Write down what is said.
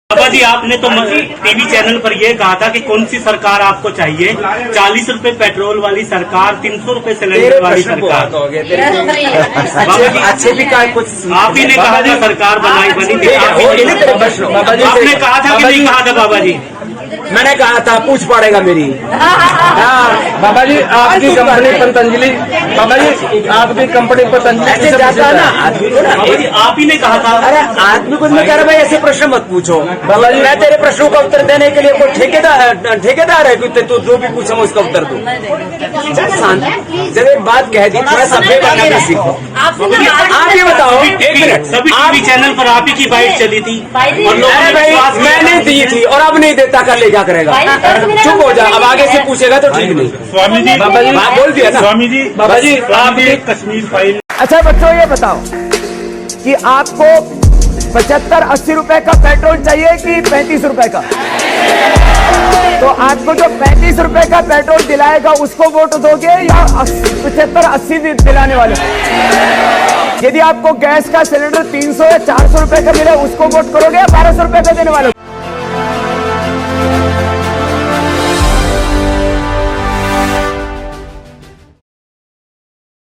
बाबा जी, आपने तो TV channel पर ये कहा था कि कौन सी सरकार आपको चाहिए? 40 रुपए पेट्रोल वाली सरकार, 300 रुपए सिलेंडर वाली सरकार। बाबा जी अच्छे भी का कुछ आप ही ने कहा था सरकार बनी थी। आपने कहा था कि नहीं कहा था? बाबा जी मैंने कहा था पूछ पड़ेगा मेरी। बाबा जी आपकी कंपनी पतंजलि, बाबा जी आपकी कंपनी पतंजलि ऐसे जाता है ना आदमी को ना। बाबा जी आप ही ने कहा था। अरे आदमी को मैं कह रहा भाई ऐसे प्रश्न मत पूछो बाबा जी। मैं तेरे प्रश्नों का उत्तर देने के लिए कोई ठेकेदार है कि तू जो भी पूछा मैं उसका उत्तर दूं। जब एक बात कह दी थोड़ा सभ्य बनना सीखो। आप ये बताओ एक मिनट, सभी टीवी चैनल पर आप ही की बाइट चली थी और लोगों अरे ने भाई विश्वास किया। मैंने दी थी और अब नहीं देता, कर ले क्या करेगा? चुप हो जा, अब आगे से पूछेगा तो ठीक नहीं। स्वामी जी, बाबा जी बोल दिया ना स्वामी जी, बाबा जी आप ये कश्मीर फाइल। अच्छा बच्चों ये बताओ कि आपको 75-80 रुपए का पेट्रोल चाहिए कि 35 रुपए का? तो आपको जो 35 रुपए का पेट्रोल दिलाएगा उसको वोट दोगे या 75-80 दिलाने वाले? यदि आपको गैस का सिलेंडर 300 या 400 रुपए का मिले उसको वोट करोगे या 1200 रुपए का देने वाले?